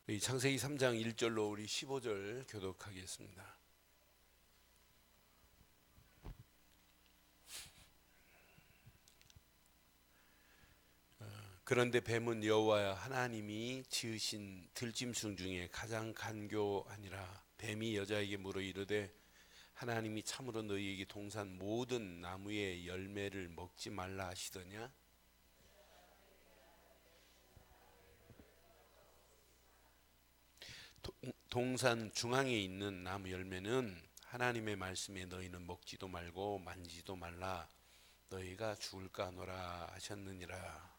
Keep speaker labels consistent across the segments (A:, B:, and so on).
A: 이 창세기 3장 1절로 우리 15절 교독하겠습니다. 그런데 뱀은 여호와 하나님이 지으신 들짐승 중에 가장 간교하니라. 뱀이 여자에게 물어 이르되 하나님이 참으로 너희에게 동산 모든 나무의 열매를 먹지 말라 하시더냐? 동산 중앙에 있는 나무 열매는 하나님의 말씀에 너희는 먹지도 말고 만지도 말라 너희가 죽을까 하노라 하셨느니라.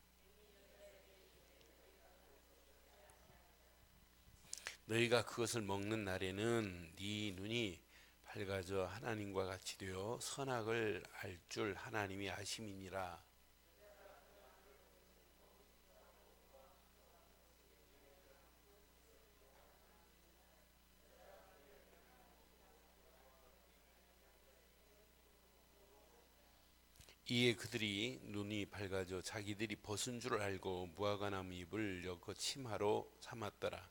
A: 너희가 그것을 먹는 날에는 네 눈이 밝아져 하나님과 같이 되어 선악을 알 줄 하나님이 아심이니라. 이에 그들이 눈이 밝아져 자기들이 벗은 줄 알고 무화과나무 잎을 엮어 침하로 삼았더라.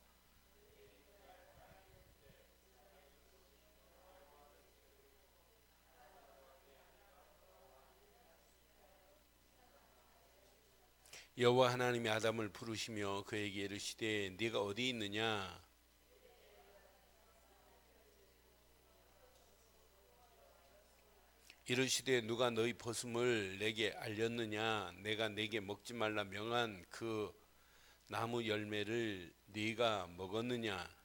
A: 여호와 하나님이 아담을 부르시며 그에게 이르시되 네가 어디 있느냐? 이르시되 누가 너희 벗음을 내게 알렸느냐? 내가 네게 먹지 말라 명한 그 나무 열매를 네가 먹었느냐?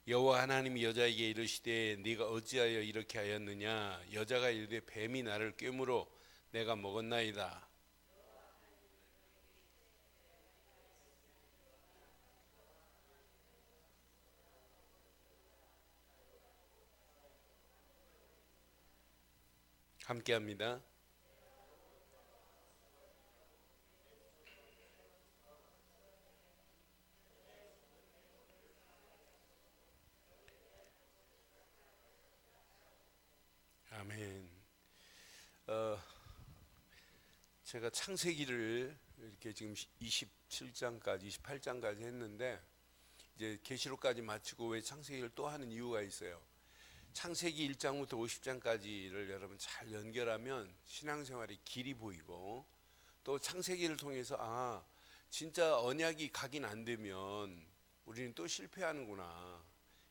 A: 여호와 하나님이 여자에게 이르시되 네가 어찌하여 이렇게 하였느냐? 여자가 이르되 뱀이 나를 꿰물어 내가 먹었나이다. 함께합니다. 아멘. 제가 창세기를 이렇게 지금 27장까지 28장까지 했는데 이제 계시록까지 마치고 왜 창세기를 또 하는 이유가 있어요. 창세기 1장부터 50장까지를 여러분 잘 연결하면 신앙생활의 길이 보이고 또 창세기를 통해서 진짜 언약이 각인 안 되면 우리는 또 실패하는구나.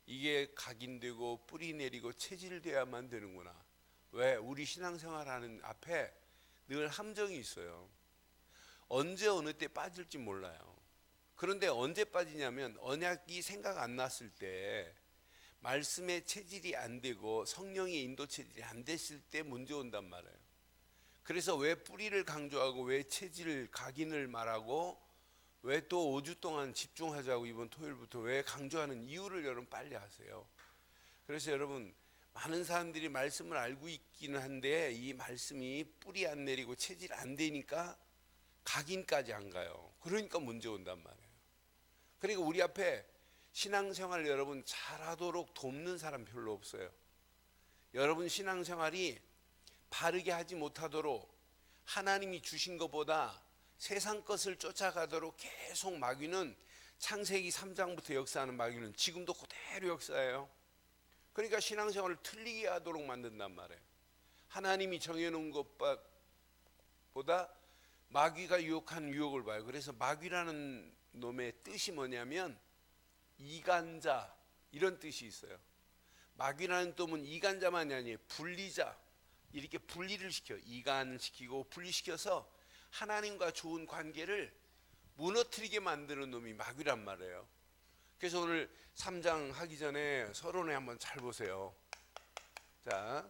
A: 이게 각인되고 뿌리 내리고 체질돼야만 되는구나. 왜? 우리 신앙생활하는 앞에 늘 함정이 있어요. 언제 어느 때 빠질지 몰라요. 그런데 언제 빠지냐면 언약이 생각 안 났을 때 말씀의 체질이 안 되고 성령의 인도 체질이 안 됐을 때 문제 온단 말이에요. 그래서 왜 뿌리를 강조하고 왜 체질 각인을 말하고 왜 또 5주 동안 집중하자고 이번 토요일부터 왜 강조하는 이유를 여러분 빨리 하세요. 그래서 여러분 많은 사람들이 말씀을 알고 있기는 한데 이 말씀이 뿌리 안 내리고 체질 안 되니까 각인까지 안 가요. 그러니까 문제 온단 말이에요. 그러니까 우리 앞에 신앙생활 여러분 잘하도록 돕는 사람 별로 없어요. 여러분 신앙생활이 바르게 하지 못하도록 하나님이 주신 것보다 세상 것을 쫓아가도록 계속 마귀는 창세기 3장부터 역사하는 마귀는 지금도 그대로 역사해요. 그러니까 신앙생활을 틀리게 하도록 만든단 말이에요. 하나님이 정해놓은 것보다 마귀가 유혹한 유혹을 봐요. 그래서 마귀라는 놈의 뜻이 뭐냐면 이간자 이런 뜻이 있어요. 마귀라는 놈은 이간자만이 아니에요. 분리자. 이렇게 분리를 시켜 이간시키고 분리시켜서 하나님과 좋은 관계를 무너뜨리게 만드는 놈이 마귀란 말이에요. 그래서 오늘 3장 하기 전에 서론에 한번 잘 보세요. 자,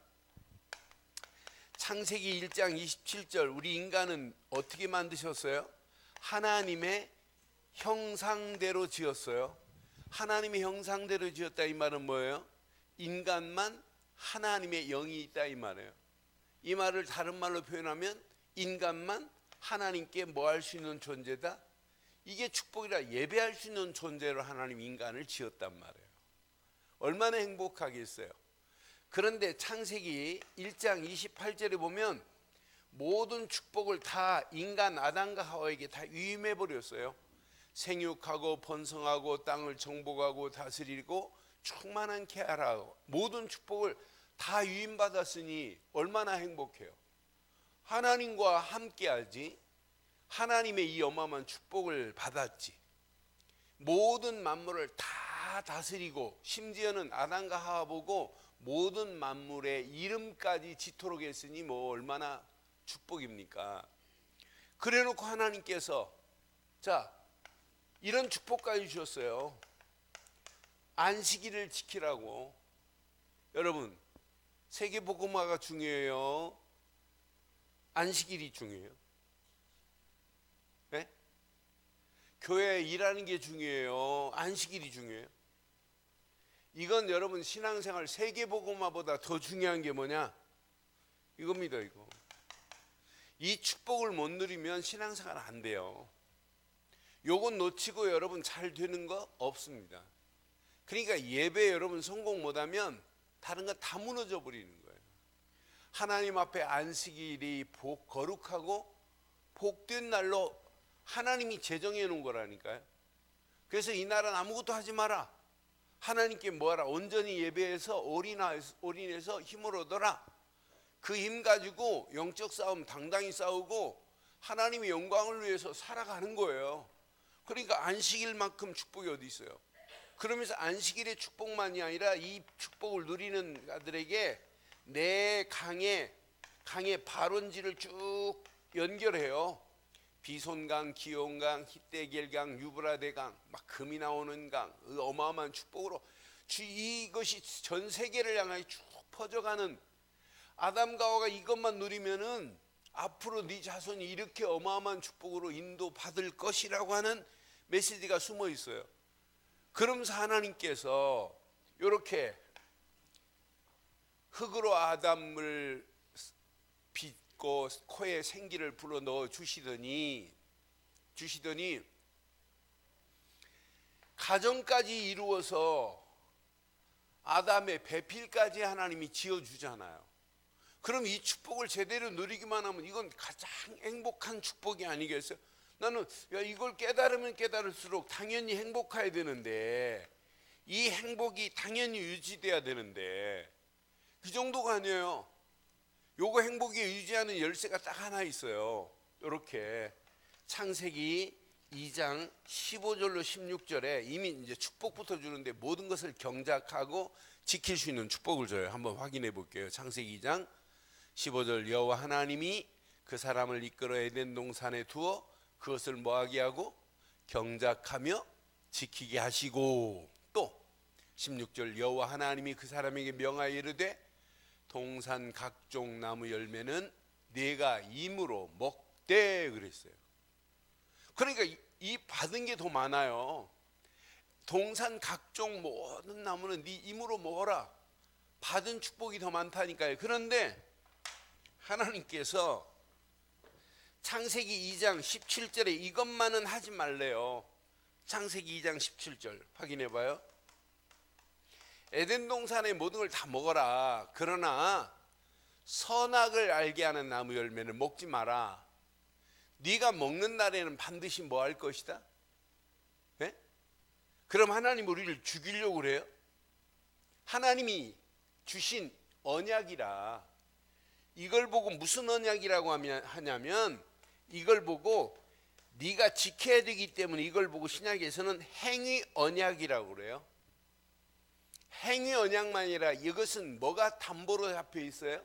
A: 창세기 1장 27절 우리 인간은 어떻게 만드셨어요? 하나님의 형상대로 지었어요. 하나님의 형상대로 지었다 이 말은 뭐예요? 인간만 하나님의 영이 있다 이 말이에요. 이 말을 다른 말로 표현하면 인간만 하나님께 뭐 할 수 있는 존재다? 이게 축복이라 예배할 수 있는 존재로 하나님 인간을 지었단 말이에요. 얼마나 행복하겠어요. 그런데 창세기 1장 28절에 보면 모든 축복을 다 인간 아담과 하와에게 다 위임해 버렸어요. 생육하고 번성하고 땅을 정복하고 다스리고 충만하게 하라. 모든 축복을 다 위임받았으니 얼마나 행복해요. 하나님과 함께하지, 하나님의 이 어마어마한 축복을 받았지. 모든 만물을 다 다스리고 심지어는 아담과 하와 보고 모든 만물의 이름까지 짓도록 했으니 뭐 얼마나 축복입니까? 그래놓고 하나님께서 자, 이런 축복까지 주셨어요. 안식일을 지키라고. 여러분, 세계복음화가 중요해요? 안식일이 중요해요? 네? 교회에 일하는 게 중요해요? 안식일이 중요해요? 이건 여러분 신앙생활 세계복음화보다 더 중요한 게 뭐냐? 이겁니다. 이거. 이 축복을 못 누리면 신앙생활 안 돼요. 요건 놓치고 여러분 잘 되는 거 없습니다. 그러니까 예배 여러분 성공 못하면 다른 거 다 무너져 버리는 거예요. 하나님 앞에 안식일이 거룩하고 복된 날로 하나님이 제정해 놓은 거라니까요. 그래서 이날은 아무것도 하지 마라. 하나님께 뭐하라? 온전히 예배해서 올인해서 힘을 얻어라. 그 힘 가지고 영적 싸움 당당히 싸우고 하나님의 영광을 위해서 살아가는 거예요. 그러니까 안식일만큼 축복이 어디 있어요? 그러면서 안식일의 축복만이 아니라 이 축복을 누리는 자들에게 내 강의 발원지를 쭉 연결해요. 비손강, 기온강, 히데겔강, 유브라데강, 막 금이 나오는 강, 어마어마한 축복으로 이것이 전 세계를 향하여 쭉 퍼져가는. 아담과 하와가 이것만 누리면은 앞으로 네 자손이 이렇게 어마어마한 축복으로 인도받을 것이라고 하는 메시지가 숨어 있어요. 그러면서 하나님께서 이렇게 흙으로 아담을 빚고 코에 생기를 불어 넣어 주시더니 가정까지 이루어서 아담의 배필까지 하나님이 지어주잖아요. 그럼 이 축복을 제대로 누리기만 하면 이건 가장 행복한 축복이 아니겠어요? 나는 이걸 깨달으면 깨달을수록 당연히 행복해야 되는데 이 행복이 당연히 유지돼야 되는데 그 정도가 아니에요. 요거 행복이 유지하는 열쇠가 딱 하나 있어요. 이렇게 창세기 2장 15절로 16절에 이미 이제 축복부터 주는데 모든 것을 경작하고 지킬 수 있는 축복을 줘요. 한번 확인해 볼게요. 창세기 2장 15절 여호와 하나님이 그 사람을 이끌어 에덴 동산에 두어 그것을 뭐하게 하고 경작하며 지키게 하시고 또 16절 여호와 하나님이 그 사람에게 명하여 이르되 동산 각종 나무 열매는 네가 임으로 먹되 그랬어요. 그러니까 이 받은 게 더 많아요. 동산 각종 모든 나무는 네 임으로 먹어라. 받은 축복이 더 많다니까요. 그런데 하나님께서 창세기 2장 17절에 이것만은 하지 말래요. 창세기 2장 17절 확인해 봐요. 에덴 동산의 모든 걸 다 먹어라. 그러나 선악을 알게 하는 나무 열매는 먹지 마라. 네가 먹는 날에는 반드시 뭐 할 것이다? 네? 그럼 하나님 우리를 죽이려고 그래요? 하나님이 주신 언약이라. 이걸 보고 무슨 언약이라고 하냐면 이걸 보고 네가 지켜야 되기 때문에 이걸 보고 신약에서는 행위 언약이라고 그래요. 행위 언약만 아니라 이것은 뭐가 담보로 잡혀 있어요?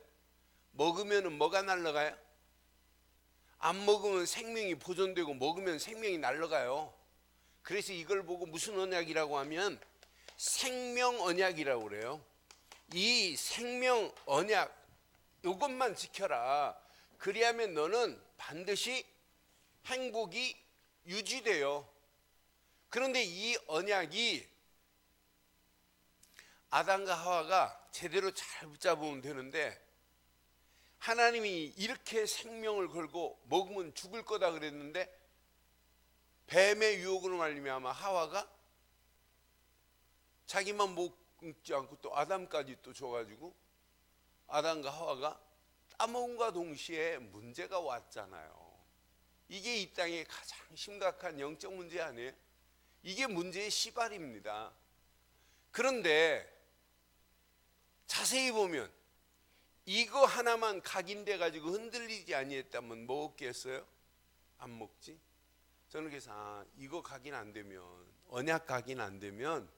A: 먹으면 뭐가 날아가요? 안 먹으면 생명이 보존되고 먹으면 생명이 날아가요. 그래서 이걸 보고 무슨 언약이라고 하면 생명 언약이라고 그래요. 이 생명 언약 이것만 지켜라. 그리하면 너는 반드시 행복이 유지돼요. 그런데 이 언약이 아담과 하와가 제대로 잘 붙잡으면 되는데 하나님이 이렇게 생명을 걸고 먹으면 죽을 거다 그랬는데 뱀의 유혹으로 말미암아 하와가 자기만 먹지 않고 또 아담까지 또 줘가지고 아담과 하와가 따먹음과 동시에 문제가 왔잖아요. 이게 이 땅의 가장 심각한 영적 문제 아니에요? 이게 문제의 시발입니다. 그런데 자세히 보면 이거 하나만 각인돼 가지고 흔들리지 아니했다면 먹었겠어요? 안 먹지. 저는 그래서 이거 각인 안 되면, 언약 각인 안 되면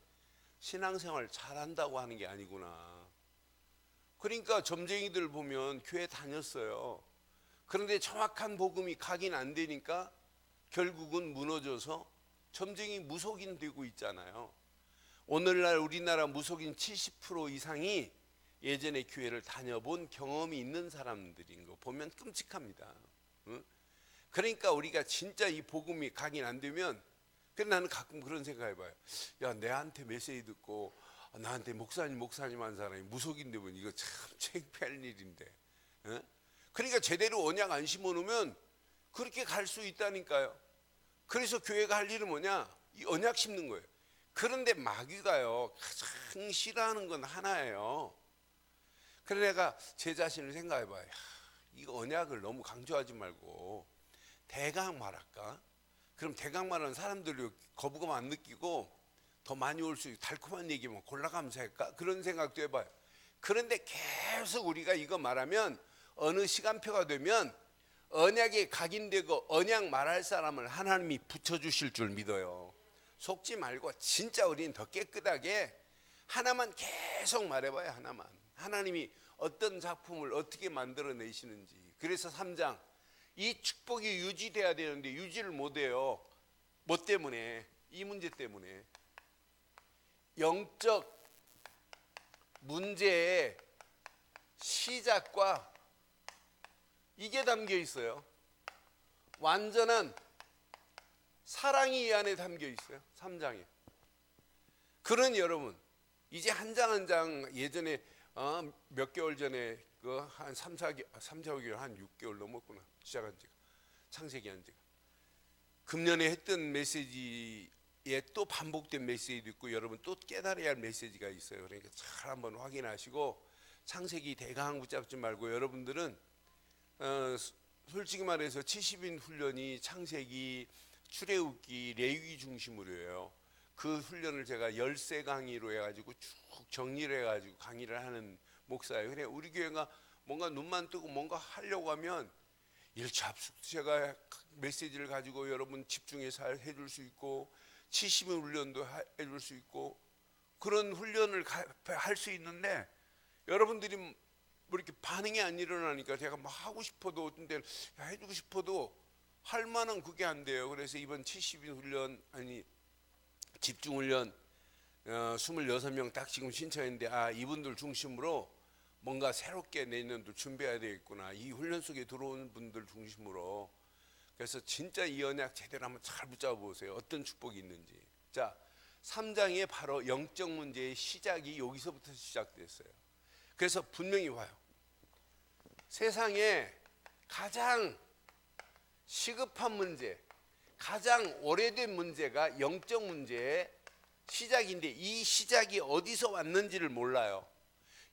A: 신앙생활 잘한다고 하는 게 아니구나. 그러니까 점쟁이들 보면 교회 다녔어요. 그런데 정확한 복음이 각인 안 되니까 결국은 무너져서 점쟁이 무속인 되고 있잖아요. 오늘날 우리나라 무속인 70% 이상이 예전에 교회를 다녀본 경험이 있는 사람들인 거 보면 끔찍합니다. 그러니까 우리가 진짜 이 복음이 각인 안 되면, 그래서 나는 가끔 그런 생각 해봐요. 야, 내한테 메시지 듣고 나한테 목사님 한 사람이 무속인 되면 이거 참 창피할 일인데. 그러니까 제대로 언약 안 심어놓으면 그렇게 갈 수 있다니까요. 그래서 교회가 할 일은 뭐냐? 이 언약 심는 거예요. 그런데 마귀가요, 가장 싫어하는 건 하나예요. 그래서 내가 제 자신을 생각해봐요. 이거 언약을 너무 강조하지 말고 대강 말할까? 그럼 대강 말하는 사람들이 거부감 안 느끼고 더 많이 올 수 있고 달콤한 얘기면 골라가면서 할까? 그런 생각도 해봐요. 그런데 계속 우리가 이거 말하면 어느 시간표가 되면 언약에 각인되고 언약 말할 사람을 하나님이 붙여주실 줄 믿어요. 속지 말고 진짜 우리는 더 깨끗하게 하나만 계속 말해봐요. 하나만. 하나님이 어떤 작품을 어떻게 만들어내시는지. 그래서 3장, 이 축복이 유지돼야 되는데 유지를 못해요. 뭐 때문에? 이 문제 때문에. 영적 문제의 시작과 이게 담겨 있어요. 완전한 사랑이 이 안에 담겨 있어요. 3장에. 그런 여러분, 이제 한 장 한 장 예전에 몇 개월 전에 그 한 3, 4개월 한 6개월 넘었구나. 시작한 지가. 창세기 한 지가. 금년에 했던 메시지에 또 반복된 메시지도 있고 여러분 또 깨달아야 할 메시지가 있어요. 그러니까 잘 한번 확인하시고 창세기 대강 붙잡지 말고 여러분들은 솔직히 말해서 70인 훈련이 창세기, 출애굽기, 레위기 중심으로 해요. 그 훈련을 제가 13강의로 해가지고 쭉 정리를 해가지고 강의를 하는 목사예요. 그래 우리 교회가 뭔가 눈만 뜨고 뭔가 하려고 하면 일차합숙 제가 메시지를 가지고 여러분 집중해서 해줄 수 있고 70인 훈련도 해줄 수 있고 그런 훈련을 할 수 있는데 여러분들이 뭐 이렇게 반응이 안 일어나니까 제가 막 하고 싶어도 어떤 때는 해주고 싶어도 할 만한 그게 안 돼요. 그래서 이번 70인 훈련 집중훈련 26명 딱 지금 신청했는데 이분들 중심으로 뭔가 새롭게 내년도 준비해야 되겠구나. 이 훈련 속에 들어오는 분들 중심으로. 그래서 진짜 이 언약 제대로 한번 잘 붙잡아 보세요. 어떤 축복이 있는지. 자, 3장에 바로 영적 문제의 시작이 여기서부터 시작됐어요. 그래서 분명히 와요. 세상에 가장 시급한 문제, 가장 오래된 문제가 영적 문제의 시작인데 이 시작이 어디서 왔는지를 몰라요.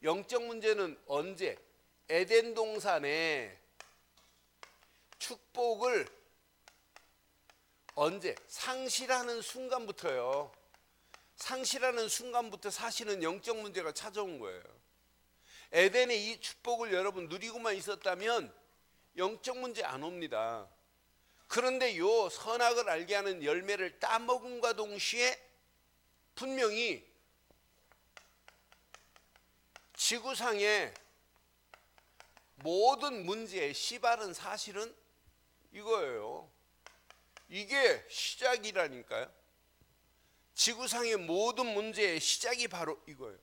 A: 영적 문제는 언제? 에덴 동산에 축복을 언제? 상실하는 순간부터요. 상실하는 순간부터 사실은 영적 문제가 찾아온 거예요. 에덴에 이 축복을 여러분 누리고만 있었다면 영적 문제 안 옵니다. 그런데 요 선악을 알게 하는 열매를 따먹음과 동시에 분명히 지구상의 모든 문제의 시발은 사실은 이거예요. 이게 시작이라니까요. 지구상의 모든 문제의 시작이 바로 이거예요.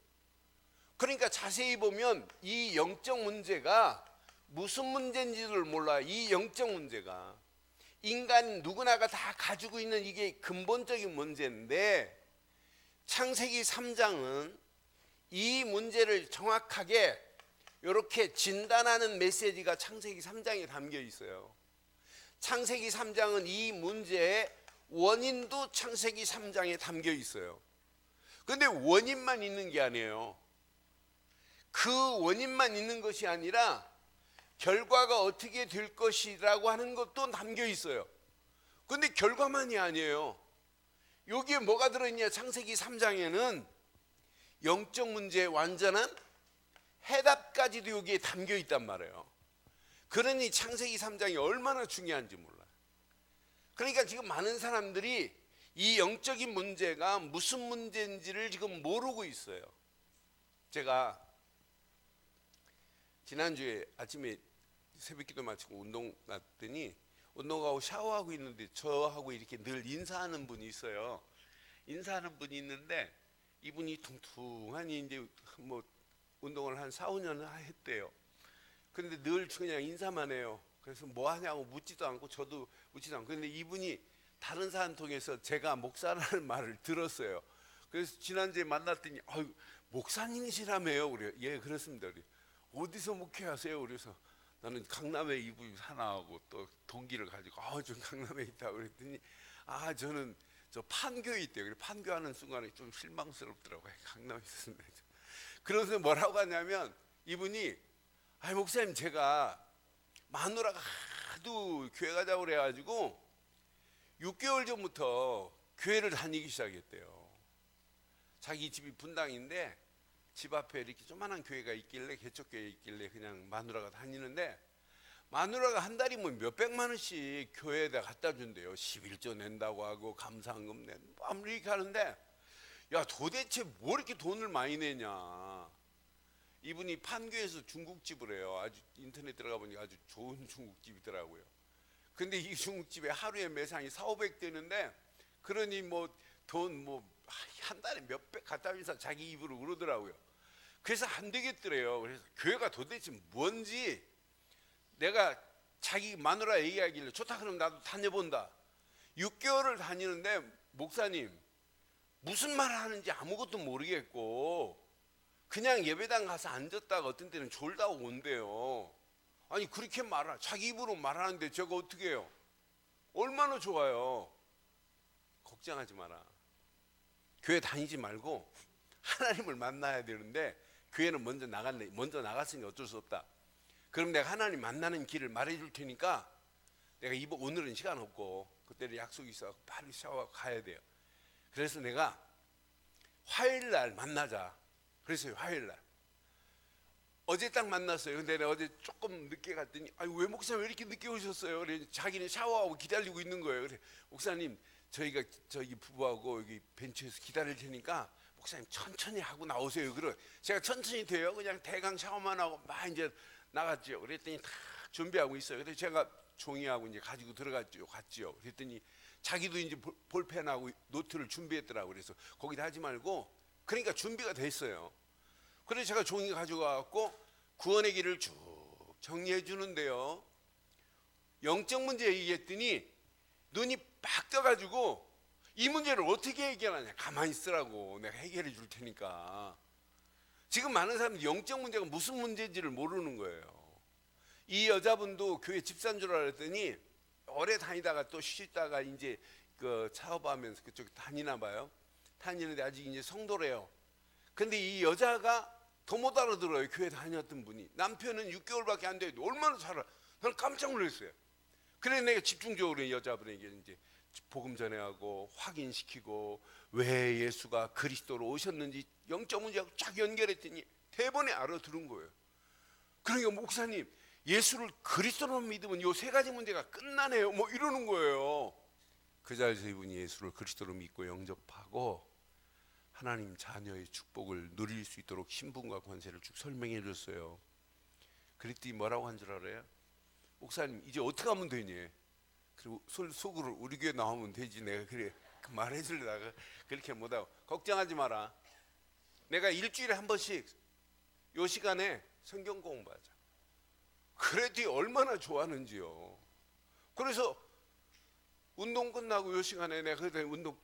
A: 그러니까 자세히 보면 이 영적 문제가 무슨 문제인지를 몰라요. 이 영적 문제가 인간 누구나가 다 가지고 있는 이게 근본적인 문제인데 창세기 3장은 이 문제를 정확하게 이렇게 진단하는 메시지가 창세기 3장에 담겨 있어요. 창세기 3장은 이 문제의 원인도 창세기 3장에 담겨 있어요. 그런데 원인만 있는 게 아니에요. 그 원인만 있는 것이 아니라 결과가 어떻게 될 것이라고 하는 것도 담겨 있어요. 근데 결과만이 아니에요. 여기에 뭐가 들어있냐? 창세기 3장에는 영적 문제의 완전한 해답까지도 여기에 담겨 있단 말이에요. 그러니 창세기 3장이 얼마나 중요한지 몰라요. 그러니까 지금 많은 사람들이 이 영적인 문제가 무슨 문제인지를 지금 모르고 있어요. 제가 지난주에 아침에 새벽기도 마치고 운동 갔더니 운동하고 샤워하고 있는데 저하고 이렇게 늘 인사하는 분이 있어요. 인사하는 분이 있는데 이분이 퉁퉁하니 이제 뭐 운동을 한 4, 5년 했대요. 그런데 늘 그냥 인사만 해요. 그래서 뭐 하냐고 묻지도 않고 저도 묻지도 않고. 그런데 이분이 다른 사람 통해서 제가 목사라는 말을 들었어요. 그래서 지난주에 만났더니 목사님이시라며요. 그래요. 예, 그렇습니다. 그래요. 어디서 목회하세요? 그래서 나는 강남에 이분이 하나 하고 또 동기를 가지고 전 강남에 있다고 그랬더니 저는 저 판교에 있대요. 그래 판교하는 순간에 좀 실망스럽더라고요. 강남에 있었는데. 그래서 뭐라고 하냐면 이분이 목사님 제가 마누라가 하도 교회 가자고 그래가지고 6개월 전부터 교회를 다니기 시작했대요. 자기 집이 분당인데 집 앞에 이렇게 조그만한 교회가 있길래 개척교회 있길래 그냥 마누라가 다니는데 마누라가 한 달이 뭐 몇백만 원씩 교회에다 갖다 준대요. 11조 낸다고 하고 감사한금 낸다고 아무리 이렇게 하는데 야 도대체 뭐 이렇게 돈을 많이 내냐. 이분이 판교에서 중국집을 해요. 아주 인터넷 들어가 보니까 아주 좋은 중국집이더라고요. 근데 이 중국집에 하루에 매상이 4,500 되는데 그러니 뭐 돈 한 달에 몇백 갖다 주면서 자기 입으로 그러더라고요. 그래서 안 되겠더래요. 그래서 교회가 도대체 뭔지 내가 자기 마누라 얘기하길래 좋다 그럼 나도 다녀본다. 6개월을 다니는데 목사님 무슨 말을 하는지 아무것도 모르겠고 그냥 예배당 가서 앉았다가 어떤 때는 졸다가 온대요. 아니 그렇게 자기 입으로 말하는데 제가 어떻게 해요? 얼마나 좋아요. 걱정하지 마라. 교회 다니지 말고 하나님을 만나야 되는데 교회는 먼저 나갔으니 어쩔 수 없다. 그럼 내가 하나님 만나는 길을 말해줄 테니까 내가 오늘은 시간 없고 그때는 약속이 있어 빨리 샤워하고 가야 돼요. 그래서 내가 화요일 날 만나자. 그래서 화요일 날 어제 딱 만났어요. 근데 내가 어제 조금 늦게 갔더니 왜 목사님 왜 이렇게 늦게 오셨어요? 그래 자기는 샤워하고 기다리고 있는 거예요. 그래 목사님 저희가 저기 부부하고 여기 벤치에서 기다릴 테니까 목사님 천천히 하고 나오세요. 그래 제가 천천히 돼요. 그냥 대강 샤워만 하고 막 이제 나갔죠. 그랬더니 다 준비하고 있어요. 그래서 제가 종이하고 이제 가지고 갔죠. 그랬더니 자기도 이제 볼펜하고 노트를 준비했더라고. 그래서 거기다 하지 말고 그러니까 준비가 됐어요. 그래서 제가 종이 가지고 와갖고 구원의 길을 쭉 정리해 주는데요. 영적 문제 얘기했더니 눈이 빡 떠가지고 이 문제를 어떻게 해결하냐. 가만히 있으라고 내가 해결해 줄 테니까. 지금 많은 사람들이 영적 문제가 무슨 문제인지를 모르는 거예요. 이 여자분도 교회 집사인 줄 알았더니 오래 다니다가 또 쉬다가 이제 그 사업하면서 그쪽 다니나 봐요. 다니는데 아직 이제 성도래요. 근데 이 여자가 더 못 알아들어요. 교회 다녔던 분이. 남편은 6개월밖에 안 돼도 얼마나 잘 알아. 나는 깜짝 놀랐어요. 그래 내가 집중적으로 이 여자분에게 이제 복음 전해하고 확인시키고 왜 예수가 그리스도로 오셨는지 영적 문제하고 쫙 연결했더니 대번에 알아들은 거예요. 그러니까 목사님 예수를 그리스도로 믿으면 요 세 가지 문제가 끝나네요. 뭐 이러는 거예요. 그 자리에서 이분이 예수를 그리스도로 믿고 영접하고 하나님 자녀의 축복을 누릴 수 있도록 신분과 권세를 쭉 설명해 줬어요. 그랬더니 뭐라고 한 줄 알아요? 목사님 이제 어떻게 하면 되니? 그리고 속으로 우리 교회 나오면 되지. 내가 그래 말해 주려다가 그렇게 못하고 걱정하지 마라. 내가 일주일에 한 번씩 요 시간에 성경 공부하자. 그랬더니 얼마나 좋아하는지요. 그래서 운동 끝나고 요 시간에 내가 그때 운동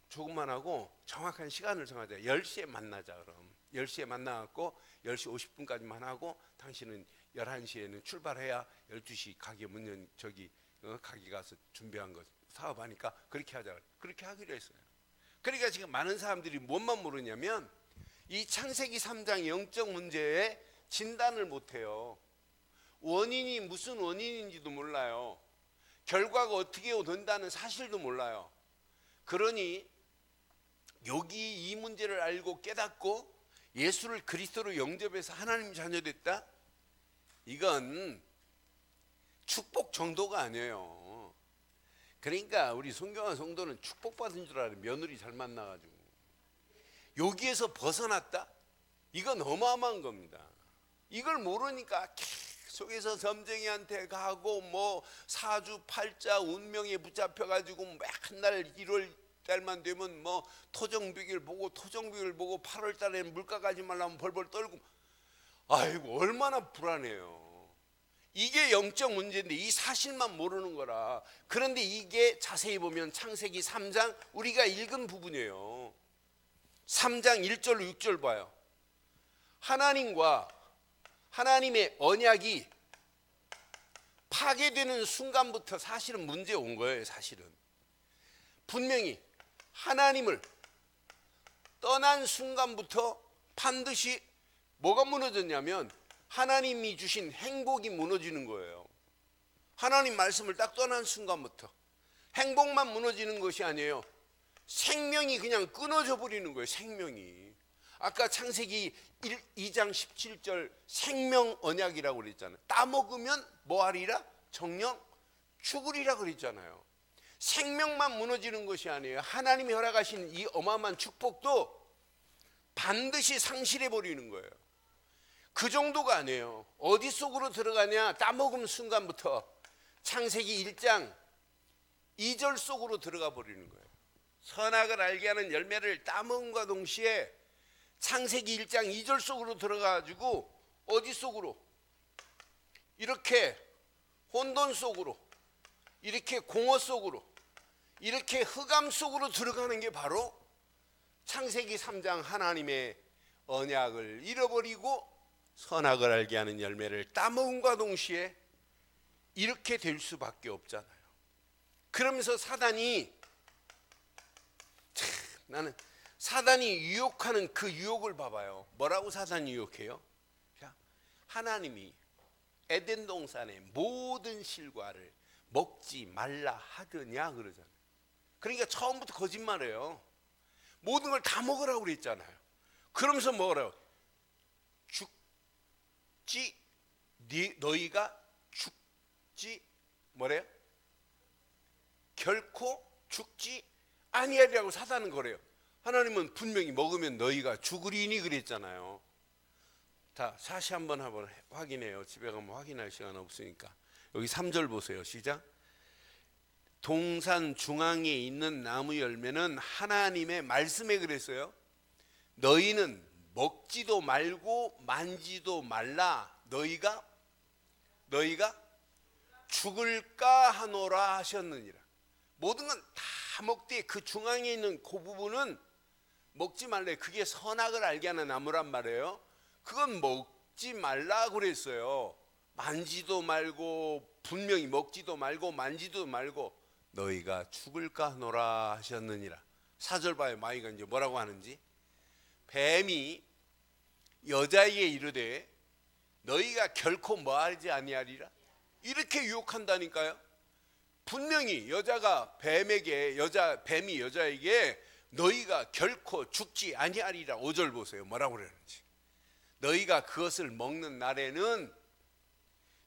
A: 조금만 하고 정확한 시간을 정하자. 10시에 만나자. 그럼 10시에 만나갖고 10시 50분까지만 하고 당신은 11시에는 출발해야 12시 가게 가게 가서 준비한 거 사업하니까 그렇게 하자. 그렇게 하기로 했어요. 그러니까 지금 많은 사람들이 뭔만 모르냐면 이 창세기 3장 영적 문제에 진단을 못해요. 원인이 무슨 원인인지도 몰라요. 결과가 어떻게 된다는 사실도 몰라요. 그러니 여기 이 문제를 알고 깨닫고 예수를 그리스도로 영접해서 하나님 자녀 됐다? 이건 축복 정도가 아니에요. 그러니까 우리 손경환 성도는 축복받은 줄 알아요. 며느리 잘 만나가지고. 여기에서 벗어났다? 이건 어마어마한 겁니다. 이걸 모르니까 계속해서 점쟁이한테 가고 뭐 사주팔자 운명에 붙잡혀가지고 맨날 1월 달만 되면 뭐 토정비결 보고 8월 달에는 물가 가지 말라면 벌벌 떨고, 아이고 얼마나 불안해요. 이게 영적 문제인데 이 사실만 모르는 거라. 그런데 이게 자세히 보면 창세기 3장 우리가 읽은 부분이에요. 3장 1절로 6절 봐요. 하나님과 하나님의 언약이 파괴되는 순간부터 사실은 문제 온 거예요. 사실은 분명히 하나님을 떠난 순간부터 반드시 뭐가 무너졌냐면 하나님이 주신 행복이 무너지는 거예요. 하나님 말씀을 딱 떠난 순간부터 행복만 무너지는 것이 아니에요. 생명이 그냥 끊어져 버리는 거예요. 생명이. 아까 창세기 2장 17절 생명 언약이라고 그랬잖아요. 따먹으면 뭐하리라? 정령 죽으리라 그랬잖아요. 생명만 무너지는 것이 아니에요. 하나님이 허락하신 이 어마어마한 축복도 반드시 상실해 버리는 거예요. 그 정도가 아니에요. 어디 속으로 들어가냐? 따먹은 순간부터 창세기 1장 2절 속으로 들어가 버리는 거예요. 선악을 알게 하는 열매를 따먹음과 동시에 창세기 1장 2절 속으로 들어가가지고 어디 속으로? 이렇게 혼돈 속으로, 이렇게 공허 속으로, 이렇게 흑암 속으로 들어가는 게 바로 창세기 3장 하나님의 언약을 잃어버리고 선악을 알게 하는 열매를 따먹음과 동시에 이렇게 될 수밖에 없잖아요. 그러면서 사단이 나는 사단이 유혹하는 그 유혹을 봐봐요. 뭐라고 사단이 유혹해요? 하나님이 에덴 동산의 모든 실과를 먹지 말라 하더냐 그러잖아요. 그러니까 처음부터 거짓말해요. 모든 걸 다 먹으라고 그랬잖아요. 그러면서 뭐라고? 죽지 너희가 죽지 뭐래요? 결코 죽지 아니하리라고 사단은 그래요. 하나님은 분명히 먹으면 너희가 죽으리니 그랬잖아요. 다시 한번 확인해요. 집에 가면 확인할 시간 없으니까. 여기 3절 보세요. 시작. 동산 중앙에 있는 나무 열매는 하나님의 말씀에 그랬어요. 너희는 먹지도 말고 만지도 말라. 너희가 죽을까 하노라 하셨느니라. 모든 건 다 먹되 그 중앙에 있는 그 부분은 먹지 말래. 그게 선악을 알게 하는 나무란 말이에요. 그건 먹지 말라 그랬어요. 만지도 말고 분명히 먹지도 말고 만지도 말고 너희가 죽을까 하노라 하셨느니라. 4절 봐요. 마이가 이제 뭐라고 하는지. 뱀이 여자에게 이르되 너희가 결코 뭐하지 아니하리라. 이렇게 유혹한다니까요. 분명히 여자가 뱀이 여자에게 너희가 결코 죽지 아니하리라. 5절 보세요. 뭐라고 그러는지. 너희가 그것을 먹는 날에는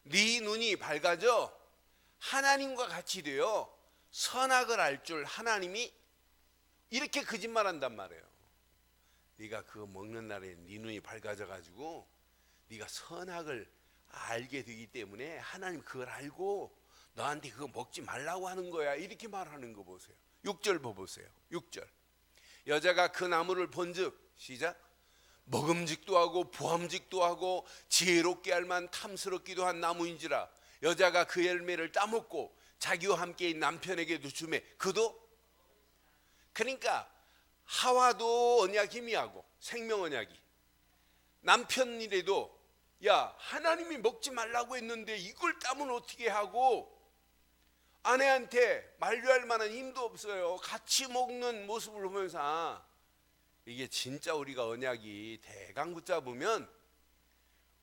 A: 네 눈이 밝아져 하나님과 같이 되어 선악을 알 줄 하나님이 이렇게 거짓말한단 말이에요. 네가 그거 먹는 날에 네 눈이 밝아져 가지고 네가 선악을 알게 되기 때문에 하나님 그걸 알고 너한테 그거 먹지 말라고 하는 거야. 이렇게 말하는 거 보세요. 6절 보세요. 6절. 여자가 그 나무를 본즉 시작. 먹음직도 하고 보암직도 하고 지혜롭게 할 만 탐스럽기도 한 나무인지라. 여자가 그 열매를 따먹고 자기와 함께인 남편에게도 주매 그도. 그러니까 하와도 언약이 미하고 생명 언약이 남편이라도 야 하나님이 먹지 말라고 했는데 이걸 따면 어떻게 하고 아내한테 만류할 만한 힘도 없어요. 같이 먹는 모습을 보면서 이게 진짜 우리가 언약이 대강 붙잡으면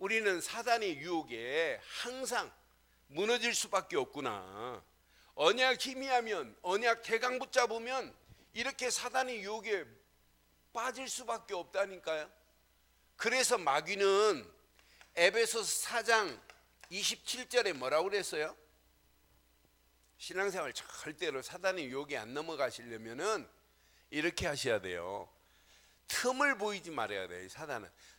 A: 우리는 사단의 유혹에 항상 무너질 수밖에 없구나. 언약 희미하면, 언약 대강 붙잡으면 이렇게 사단의 유혹에 빠질 수밖에 없다니까요. 그래서 마귀는 에베소서 4장 27절에 뭐라고 그랬어요? 신앙생활 절대로 사단의 유혹에 안 넘어가시려면은 이렇게 하셔야 돼요. 틈을 보이지 말아야 돼요.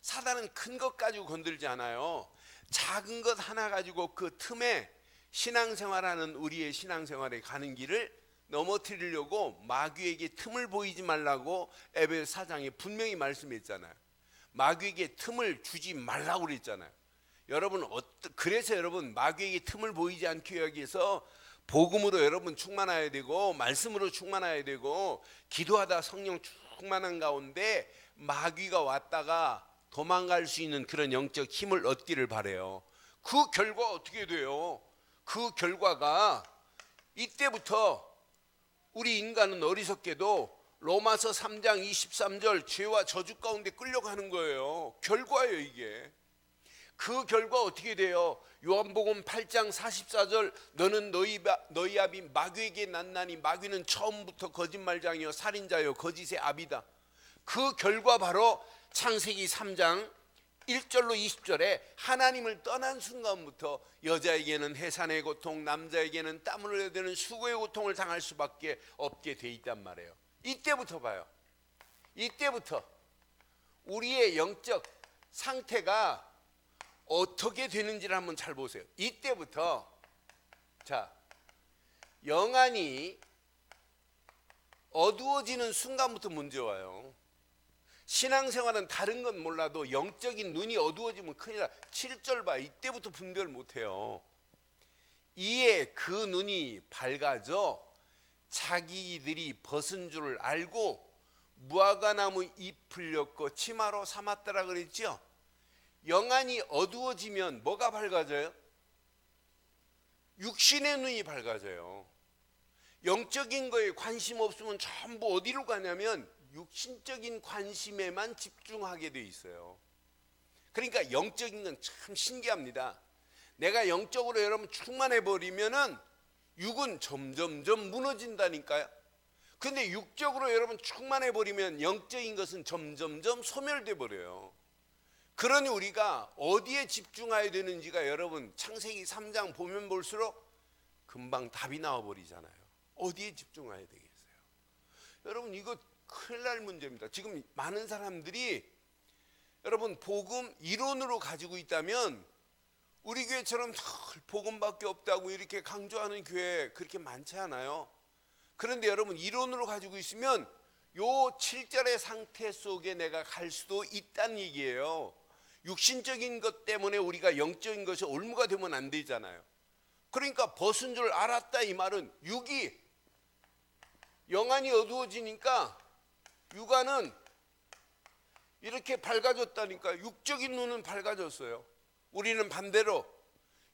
A: 사단은 큰 것 가지고 건들지 않아요. 작은 것 하나 가지고 그 틈에 신앙생활하는 우리의 신앙생활에 가는 길을 넘어뜨리려고 마귀에게 틈을 보이지 말라고 에베소 4장에 분명히 말씀했잖아요. 마귀에게 틈을 주지 말라고 그랬잖아요. 여러분, 그래서 여러분 마귀에게 틈을 보이지 않기 위해서 복음으로 여러분 충만해야 되고, 말씀으로 충만해야 되고, 기도하다 성령 충만한 가운데 마귀가 왔다가 도망갈 수 있는 그런 영적 힘을 얻기를 바래요. 그 결과 어떻게 돼요? 그 결과가 이때부터 우리 인간은 어리석게도 로마서 3장 23절 죄와 저주 가운데 끌려가는 거예요. 결과예요, 이게. 그 결과 어떻게 돼요? 요한복음 8장 44절 너는 너희 아비 마귀에게 났나니 마귀는 처음부터 거짓말장이요 살인자요 거짓의 아비다. 그 결과 바로 창세기 3장 1절로 20절에 하나님을 떠난 순간부터 여자에게는 해산의 고통, 남자에게는 땀을 흘려야 되는 수고의 고통을 당할 수밖에 없게 돼 있단 말이에요. 이때부터 봐요. 이때부터 우리의 영적 상태가 어떻게 되는지를 한번 잘 보세요. 이때부터 자, 영안이 어두워지는 순간부터 문제 와요. 신앙생활은 다른 건 몰라도 영적인 눈이 어두워지면 큰일 나. 7절 봐. 이때부터 분별 못해요. 이에 그 눈이 밝아져 자기들이 벗은 줄을 알고 무화과나무 잎을 엮고 치마로 삼았더라 그랬죠. 영안이 어두워지면 뭐가 밝아져요? 육신의 눈이 밝아져요. 영적인 거에 관심 없으면 전부 어디로 가냐면 육신적인 관심에만 집중하게 돼 있어요. 그러니까 영적인 건 참 신기합니다. 내가 영적으로 여러분 충만해 버리면은 육은 점점점 무너진다니까요. 근데 육적으로 여러분 충만해 버리면 영적인 것은 점점점 소멸돼 버려요. 그러니 우리가 어디에 집중해야 되는지가 여러분 창세기 3장 보면 볼수록 금방 답이 나와 버리잖아요. 어디에 집중해야 되겠어요? 여러분 이거 큰일 날 문제입니다. 지금 많은 사람들이 여러분 복음 이론으로 가지고 있다면 우리 교회처럼 복음밖에 없다고 이렇게 강조하는 교회 그렇게 많지 않아요. 그런데 여러분 이론으로 가지고 있으면 요 7절의 상태 속에 내가 갈 수도 있다는 얘기예요. 육신적인 것 때문에 우리가 영적인 것이 올무가 되면 안 되잖아요. 그러니까 벗은 줄 알았다 이 말은 육이 영안이 어두워지니까 육안은 이렇게 밝아졌다니까. 육적인 눈은 밝아졌어요. 우리는 반대로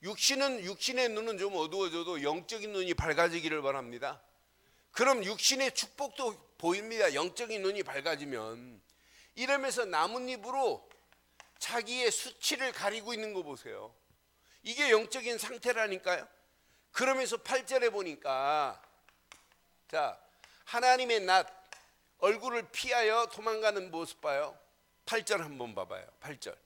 A: 육신의 눈은 좀 어두워져도 영적인 눈이 밝아지기를 바랍니다. 그럼 육신의 축복도 보입니다. 영적인 눈이 밝아지면. 이러면서 나뭇잎으로 자기의 수치를 가리고 있는 거 보세요. 이게 영적인 상태라니까요. 그러면서 8절에 보니까 자, 하나님의 낯 얼굴을 피하여 도망가는 모습 봐요. 8절 한번 봐봐요. 8절.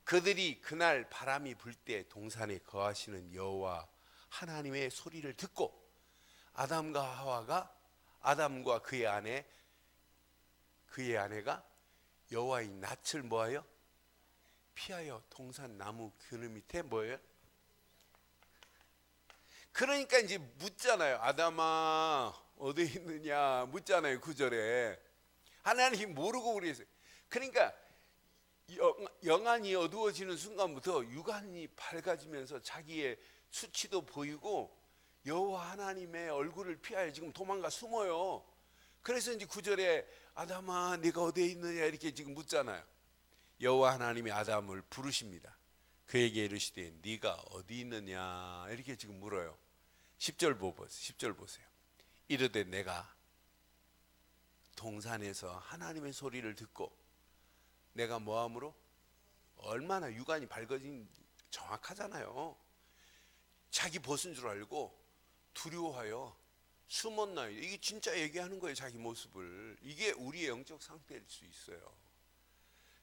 A: 그들이 그날 바람이 불 때 동산에 거하시는 여호와 하나님의 소리를 듣고 아담과 하와가 아담과 그의 아내가 여호와의 낯을 뭐하여? 피하여 동산 나무 그늘 밑에 뭐예요? 그러니까 이제 묻잖아요. 아담아 어디 있느냐 묻잖아요. 9절에 하나님이 모르고 그랬어요. 그러니까 영안이 어두워지는 순간부터 육안이 밝아지면서 자기의 수치도 보이고 여호와 하나님의 얼굴을 피하여 지금 도망가 숨어요. 그래서 이제 9절에 아담아 네가 어디에 있느냐 이렇게 지금 묻잖아요. 여호와 하나님이 아담을 부르십니다. 그에게 이르시되 네가 어디 있느냐 이렇게 지금 물어요. 10절 보세요. 이르되 내가 동산에서 하나님의 소리를 듣고 내가 뭐함으로? 얼마나 육안이 밝아진 정확하잖아요. 자기 벗은 줄 알고 두려워하여 숨었나요? 이게 진짜 얘기하는 거예요. 자기 모습을. 이게 우리의 영적 상태일 수 있어요.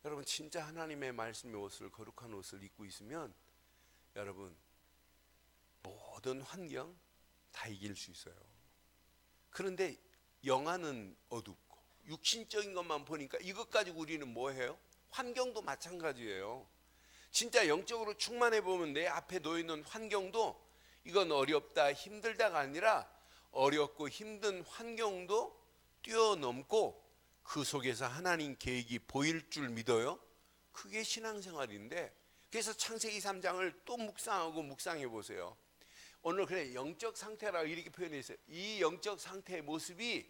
A: 여러분 진짜 하나님의 말씀의 옷을, 거룩한 옷을 입고 있으면 여러분 모든 환경 다 이길 수 있어요. 그런데 영안은 어둡고 육신적인 것만 보니까 이것 가지고 우리는 뭐 해요? 환경도 마찬가지예요. 진짜 영적으로 충만해 보면 내 앞에 놓여있는 환경도 이건 어렵다 힘들다가 아니라 어렵고 힘든 환경도 뛰어넘고 그 속에서 하나님 계획이 보일 줄 믿어요. 그게 신앙생활인데, 그래서 창세기 3장을 또 묵상하고 묵상해 보세요. 오늘 그래 영적 상태라고 이렇게 표현했어요. 이 영적 상태의 모습이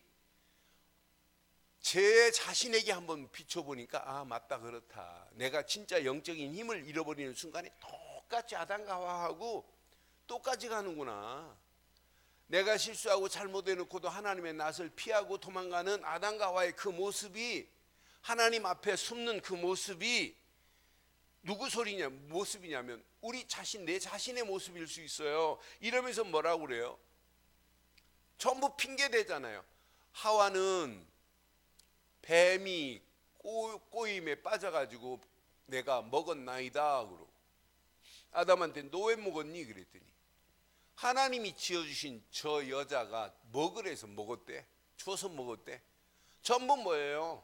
A: 제 자신에게 한번 비춰보니까 아 맞다 그렇다. 내가 진짜 영적인 힘을 잃어버리는 순간에 똑같이 아담과 하와하고 똑같이 가는구나. 내가 실수하고 잘못해놓고도 하나님의 낯을 피하고 도망가는 아담과 하와의 그 모습이, 하나님 앞에 숨는 그 모습이 누구 모습이냐면 우리 자신, 내 자신의 모습일 수 있어요. 이러면서 뭐라고 그래요? 전부 핑계대잖아요. 하와는 뱀이 꼬임에 빠져가지고 내가 먹었나이다 그러고, 아담한테 너 왜 먹었니? 그랬더니 하나님이 지어주신 저 여자가 먹으래서 먹었대. 줘서 먹었대. 전부 뭐예요?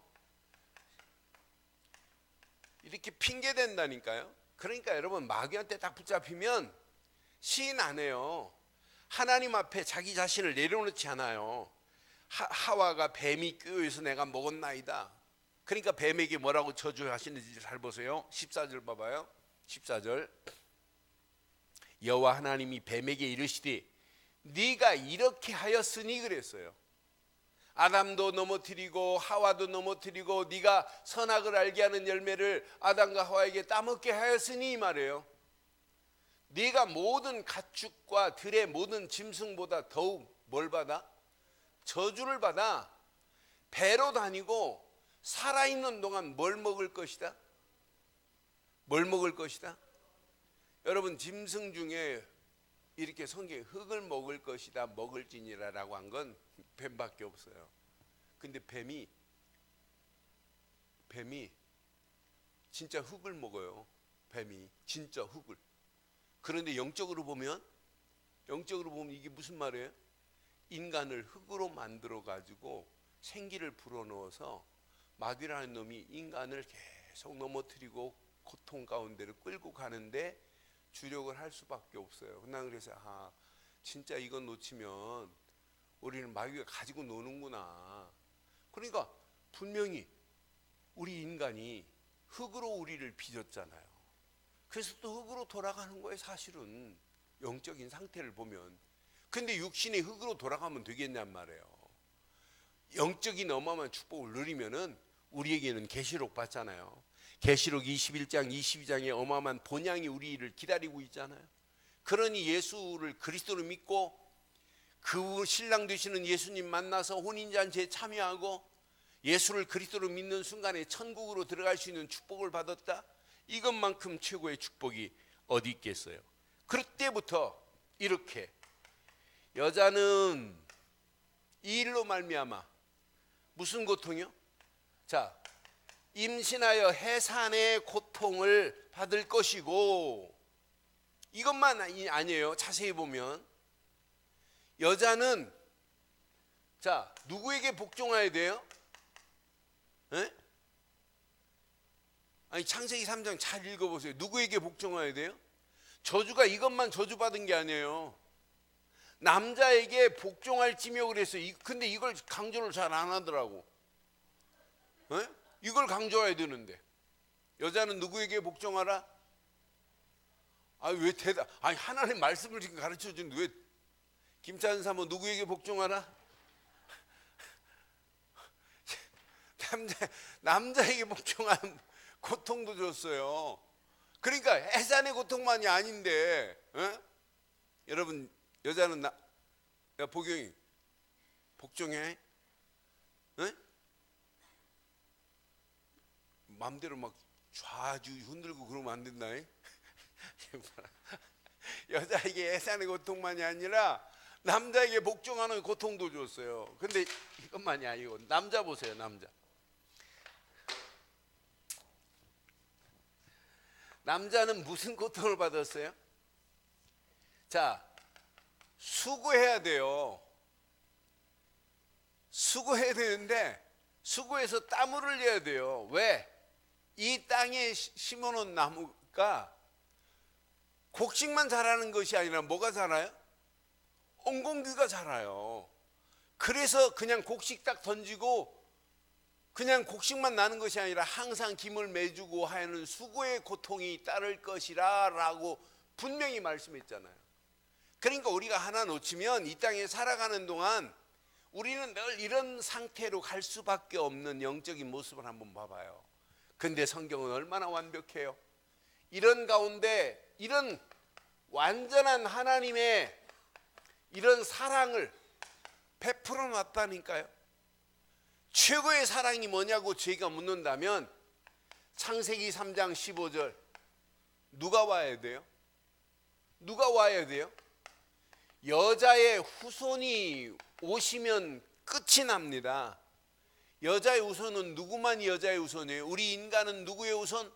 A: 이렇게 핑계댄다니까요. 그러니까 여러분 마귀한테 딱 붙잡히면 시인 안 해요. 하나님 앞에 자기 자신을 내려놓지 않아요. 하와가 뱀이 꾀어서 내가 먹었나이다. 그러니까 뱀에게 뭐라고 저주하시는지 잘 보세요. 14절 봐봐요. 14절 여호와 하나님이 뱀에게 이르시되 네가 이렇게 하였으니 그랬어요. 아담도 넘어뜨리고 하와도 넘어뜨리고 네가 선악을 알게 하는 열매를 아담과 하와에게 따먹게 하였으니 이 말이에요. 네가 모든 가축과 들의 모든 짐승보다 더욱 뭘 받아? 저주를 받아. 배로 다니고 살아있는 동안 뭘 먹을 것이다? 뭘 먹을 것이다? 여러분 짐승 중에 이렇게 성경에 흙을 먹을 것이다 먹을지니라라고 한 건 뱀밖에 없어요. 근데 뱀이 진짜 흙을 먹어요. 뱀이 진짜 흙을. 그런데 영적으로 보면 이게 무슨 말이에요? 인간을 흙으로 만들어 가지고 생기를 불어넣어서 마귀라는 놈이 인간을 계속 넘어뜨리고 고통 가운데를 끌고 가는데 주력을 할 수밖에 없어요. 난 그래서 진짜 이건 놓치면 우리는 마귀가 가지고 노는구나. 그러니까 분명히 우리 인간이 흙으로 우리를 빚었잖아요. 그래서 또 흙으로 돌아가는 거예요. 사실은 영적인 상태를 보면. 근데 육신이 흙으로 돌아가면 되겠냔 말이에요. 영적인 어마어마한 축복을 누리면은 우리에게는 계시록 받잖아요. 계시록 21장 22장에 어마어마한 본향이 우리를 기다리고 있잖아요. 그러니 예수를 그리스도로 믿고 그 신랑 되시는 예수님 만나서 혼인잔치에 참여하고 예수를 그리스도로 믿는 순간에 천국으로 들어갈 수 있는 축복을 받았다. 이것만큼 최고의 축복이 어디 있겠어요. 그때부터 이렇게 여자는 이 일로 말미암아 무슨 고통이요? 자, 임신하여 해산의 고통을 받을 것이고, 이것만 아니에요. 자세히 보면 여자는 자 누구에게 복종해야 돼요? 에? 아니 창세기 3장 잘 읽어보세요. 누구에게 복종해야 돼요? 저주가 이것만 저주받은 게 아니에요. 남자에게 복종할지며 그랬어요. 근데 이걸 강조를 잘 안 하더라고. 에? 이걸 강조해야 되는데 여자는 누구에게 복종하라? 왜 대답? 하나님 말씀을 지금 가르쳐 주는데 왜 김찬 사모 누구에게 복종하라? 남자에게 복종하는 고통도 줬어요. 그러니까 해산의 고통만이 아닌데, 여러분 여자는 야 복용이 복종해? 마음대로 막 좌주 흔들고 그러면 안 된다. 여자에게 애산의 고통만이 아니라 남자에게 복종하는 고통도 줬어요. 근데 이것만이 아니고 남자 보세요. 남자는 무슨 고통을 받았어요? 자, 수고해야 돼요. 수고해야 되는데 수고해서 땀을 흘려야 돼요. 왜? 이 땅에 심어놓은 나무가 곡식만 자라는 것이 아니라 뭐가 자라요? 엉겅퀴가 자라요. 그래서 그냥 곡식 딱 던지고 그냥 곡식만 나는 것이 아니라 항상 김을 매주고 하는 수고의 고통이 따를 것이라 라고 분명히 말씀했잖아요. 그러니까 우리가 하나 놓치면 이 땅에 살아가는 동안 우리는 늘 이런 상태로 갈 수밖에 없는 영적인 모습을 한번 봐봐요. 근데 성경은 얼마나 완벽해요. 이런 가운데 이런 완전한 하나님의 이런 사랑을 베풀어 놨다니까요. 최고의 사랑이 뭐냐고 저희가 묻는다면 창세기 3장 15절 누가 와야 돼요? 누가 와야 돼요? 여자의 후손이 오시면 끝이 납니다. 여자의 후손은 누구만이 여자의 후손이에요? 우리 인간은 누구의 후손?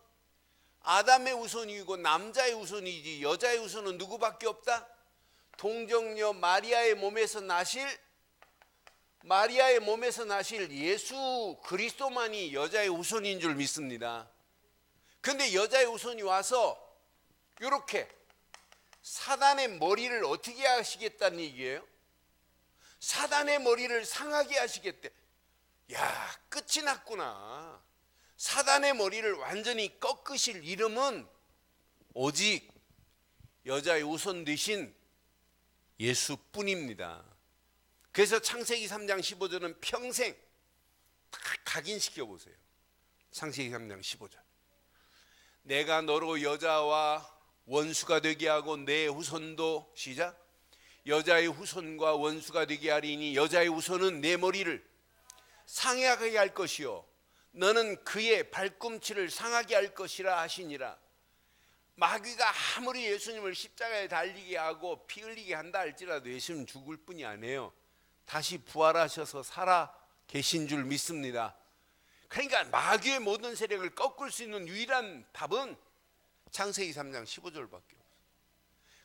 A: 아담의 후손이고 남자의 후손이지 여자의 후손은 누구밖에 없다? 동정녀 마리아의 몸에서 나실 예수 그리스도만이 여자의 후손인 줄 믿습니다. 근데 여자의 후손이 와서 이렇게 사단의 머리를 어떻게 하시겠다는 얘기예요? 사단의 머리를 상하게 하시겠대. 야, 끝이 났구나. 사단의 머리를 완전히 꺾으실 이름은 오직 여자의 후손 되신 예수뿐입니다. 그래서 창세기 3장 15절은 평생 다 각인시켜 보세요. 창세기 3장 15절. 내가 너로 여자와 원수가 되게 하고 내 후손도 시작. 여자의 후손과 원수가 되게 하리니 여자의 후손은 내 머리를 상하게 할 것이요 너는 그의 발꿈치를 상하게 할 것이라 하시니라. 마귀가 아무리 예수님을 십자가에 달리게 하고 피 흘리게 한다 할지라도 예수님 죽을 뿐이 아니에요. 다시 부활하셔서 살아 계신 줄 믿습니다. 그러니까 마귀의 모든 세력을 꺾을 수 있는 유일한 답은 창세기 3장 15절밖에 없어요.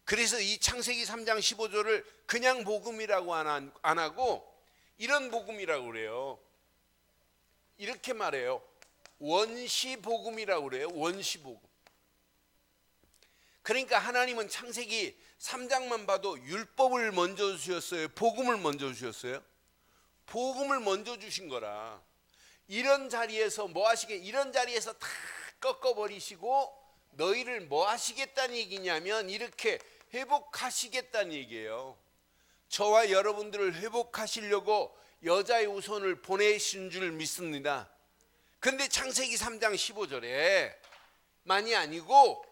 A: 그래서 이 창세기 3장 15절을 그냥 복음이라고 안 하고 이런 복음이라고 그래요. 이렇게 말해요. 원시복음이라고 그래요. 원시복음. 그러니까 하나님은 창세기 3장만 봐도 율법을 먼저 주셨어요? 복음을 먼저 주셨어요? 복음을 먼저 주신 거라. 이런 자리에서 뭐 이런 자리에서 다 꺾어버리시고 너희를 뭐 하시겠다는 얘기냐면 이렇게 회복하시겠다는 얘기예요. 저와 여러분들을 회복하시려고 여자의 후손을 보내신 줄 믿습니다. 근데 창세기 3장 15절에 만이 아니고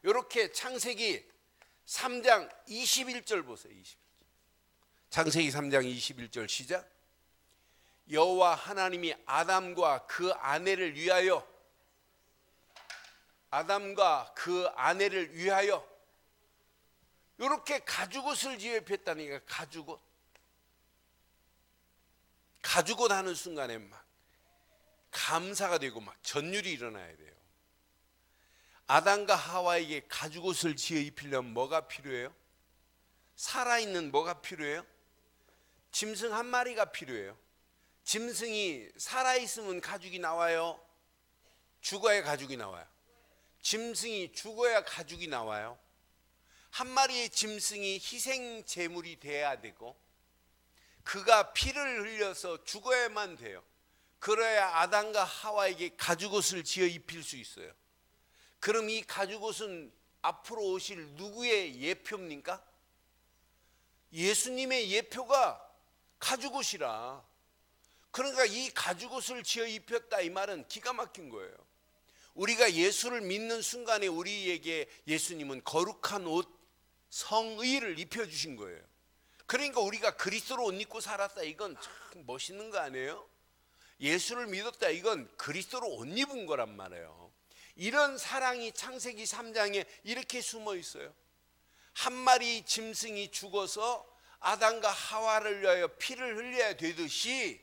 A: 이렇게 창세기 3장 21절 보세요. 21절. 창세기 3장 21절 시작. 여호와 하나님이 아담과 그 아내를 위하여 이렇게 가죽옷을 지어 입혔다니까. 가죽옷 하는 순간에 막 감사가 되고 막 전율이 일어나야 돼요. 아담과 하와에게 가죽옷을 지어 입히려면 뭐가 필요해요? 살아있는 뭐가 필요해요? 짐승 한 마리가 필요해요. 짐승이 살아있으면 가죽이 나와요? 죽어야 가죽이 나와요? 짐승이 죽어야 가죽이 나와요? 한 마리의 짐승이 희생 제물이 돼야 되고 그가 피를 흘려서 죽어야만 돼요. 그래야 아담과 하와에게 가죽옷을 지어 입힐 수 있어요. 그럼 이 가죽옷은 앞으로 오실 누구의 예표입니까? 예수님의 예표가 가죽옷이라. 그러니까 이 가죽옷을 지어 입혔다 이 말은 기가 막힌 거예요. 우리가 예수를 믿는 순간에 우리에게 예수님은 거룩한 옷 성의를 입혀주신 거예요. 그러니까 우리가 그리스도로 옷 입고 살았다 이건 참 멋있는 거 아니에요? 예수를 믿었다 이건 그리스도로 옷 입은 거란 말이에요. 이런 사랑이 창세기 3장에 이렇게 숨어 있어요. 한 마리 짐승이 죽어서 아담과 하와를 위하여 피를 흘려야 되듯이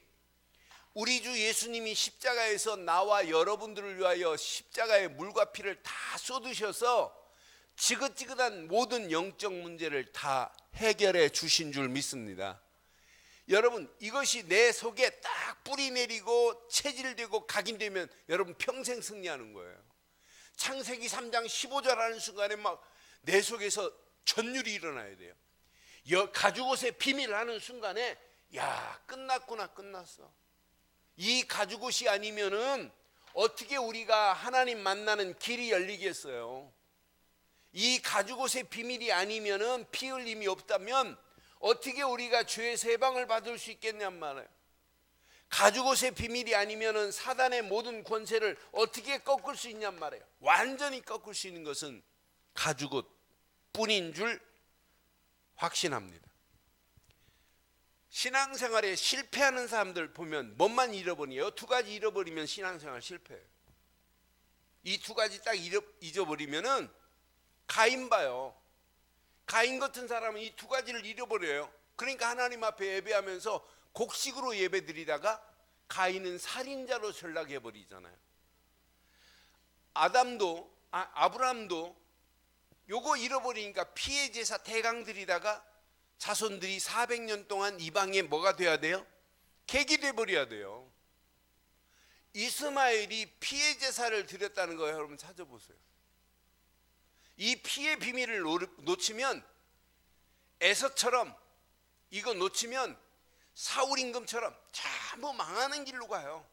A: 우리 주 예수님이 십자가에서 나와 여러분들을 위하여 십자가의 물과 피를 다 쏟으셔서 지긋지긋한 모든 영적 문제를 다 해결해 주신 줄 믿습니다. 여러분, 이것이 내 속에 딱 뿌리 내리고 체질되고 각인되면 여러분 평생 승리하는 거예요. 창세기 3장 15절 하는 순간에 막 내 속에서 전율이 일어나야 돼요. 가죽옷의 비밀을 하는 순간에 야, 끝났구나, 끝났어. 이 가죽옷이 아니면은 어떻게 우리가 하나님 만나는 길이 열리겠어요? 이 가죽옷의 비밀이 아니면은 피 흘림이 없다면 어떻게 우리가 죄에서 해방을 받을 수 있겠냔 말이에요. 가죽옷의 비밀이 아니면은 사단의 모든 권세를 어떻게 꺾을 수 있냔 말이에요. 완전히 꺾을 수 있는 것은 가죽옷뿐인 줄 확신합니다. 신앙생활에 실패하는 사람들 보면 뭐만 잃어버려요? 두 가지 잃어버리면 신앙생활 실패해요. 이 두 가지 딱 잊어버리면은 가인 봐요. 가인 같은 사람은 이 두 가지를 잃어버려요. 그러니까 하나님 앞에 예배하면서 곡식으로 예배드리다가 가인은 살인자로 전락해버리잖아요. 아브라함도 요거 잃어버리니까 피의 제사 대강 드리다가 자손들이 400년 동안 이방에 뭐가 돼야 돼요? 객이 돼버려야 돼요. 이스마엘이 피의 제사를 드렸다는 거예요. 여러분 찾아보세요. 이 피의 비밀을 놓치면 에서처럼 이거 놓치면 사울 임금처럼 전부 망하는 길로 가요.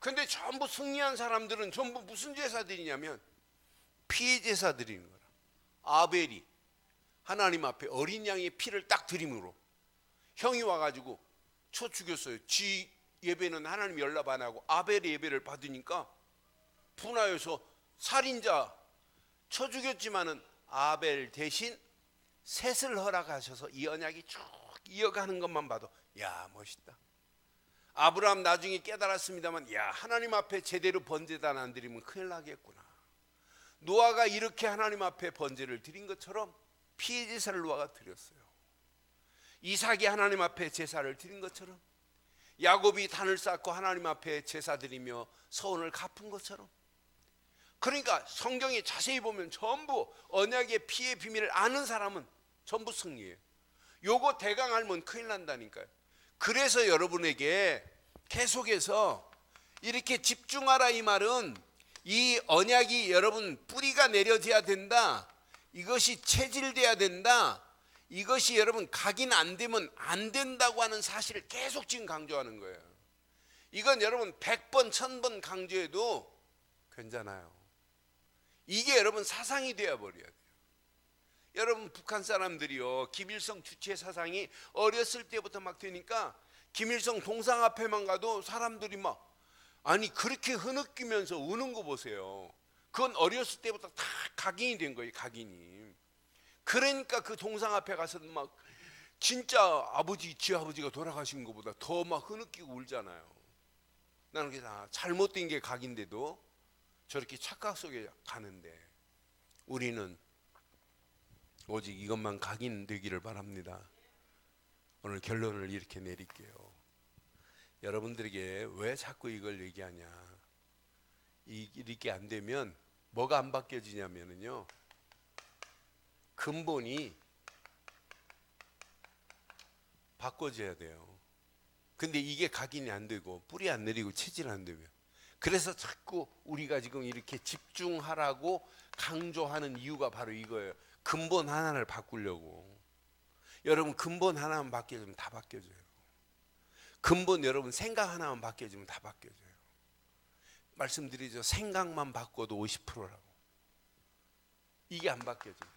A: 그런데 전부 승리한 사람들은 전부 무슨 제사 드리냐면 피의 제사 드리는 거라. 아벨이 하나님 앞에 어린 양의 피를 딱 드림으로 형이 와가지고 쳐 죽였어요. 지 예배는 하나님 연락 안 하고 아벨의 예배를 받으니까 분하여서 살인자 쳐 죽였지만은 아벨 대신 셋을 허락하셔서 이 언약이 쭉 이어가는 것만 봐도 야, 멋있다. 아브라함 나중에 깨달았습니다만 야, 하나님 앞에 제대로 번제단 안 드리면 큰일 나겠구나. 노아가 이렇게 하나님 앞에 번제를 드린 것처럼 피의 제사를 노아가 드렸어요. 이삭이 하나님 앞에 제사를 드린 것처럼 야곱이 단을 쌓고 하나님 앞에 제사 드리며 서원을 갚은 것처럼. 그러니까 성경에 자세히 보면 전부 언약의 피의 비밀을 아는 사람은 전부 승리해요. 요거 대강 알면 큰일 난다니까요. 그래서 여러분에게 계속해서 이렇게 집중하라 이 말은 이 언약이 여러분 뿌리가 내려져야 된다. 이것이 체질돼야 된다. 이것이 여러분 각인 안 되면 안 된다고 하는 사실을 계속 지금 강조하는 거예요. 이건 여러분 100번 1000번 강조해도 괜찮아요. 이게 여러분 사상이 되어버려야 돼요. 여러분 북한 사람들이요, 김일성 주체 사상이 어렸을 때부터 막 되니까 김일성 동상 앞에만 가도 사람들이 막 아니 그렇게 흐느끼면서 우는 거 보세요. 그건 어렸을 때부터 다 각인이 된 거예요. 각인이. 그러니까 그 동상 앞에 가서는 막 진짜 아버지, 지아버지가 돌아가신 것보다 더 막 흐느끼고 울잖아요. 나는 그게 다 잘못된 게 각인데도 저렇게 착각 속에 가는데 우리는 오직 이것만 각인되기를 바랍니다. 오늘 결론을 이렇게 내릴게요. 여러분들에게 왜 자꾸 이걸 얘기하냐? 이렇게 안 되면 뭐가 안 바뀌어지냐면요, 근본이 바꿔져야 돼요. 근데 이게 각인이 안 되고 뿌리 안 내리고 체질 안 되면, 그래서 자꾸 우리가 지금 이렇게 집중하라고 강조하는 이유가 바로 이거예요. 근본 하나를 바꾸려고. 여러분 근본 하나만 바뀌어지면 다 바뀌어져요. 근본 여러분 생각 하나만 바뀌어지면 다 바뀌어져요. 말씀드리죠. 생각만 바꿔도 50%라고. 이게 안 바뀌어져요.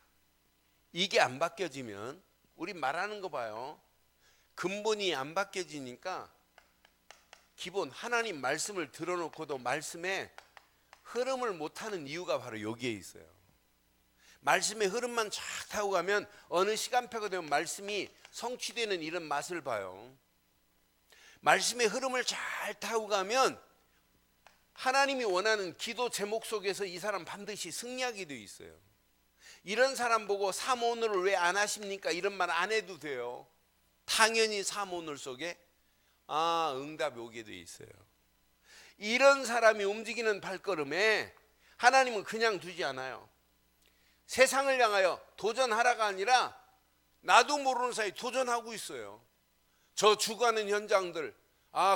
A: 이게 안 바뀌어지면 우리 말하는 거 봐요. 근본이 안 바뀌어지니까 기본 하나님 말씀을 들어놓고도 말씀에 흐름을 못하는 이유가 바로 여기에 있어요. 말씀의 흐름만 쫙 타고 가면 어느 시간표가 되면 말씀이 성취되는 이런 맛을 봐요. 말씀의 흐름을 잘 타고 가면 하나님이 원하는 기도 제목 속에서 이 사람 반드시 승리하게 되어 있어요. 이런 사람 보고 사모오늘을 왜 안 하십니까? 이런 말 안 해도 돼요. 당연히 사모오늘 속에 응답이 오게 되어 있어요. 이런 사람이 움직이는 발걸음에 하나님은 그냥 두지 않아요. 세상을 향하여 도전하라가 아니라 나도 모르는 사이 도전하고 있어요. 저 죽어가는 현장들,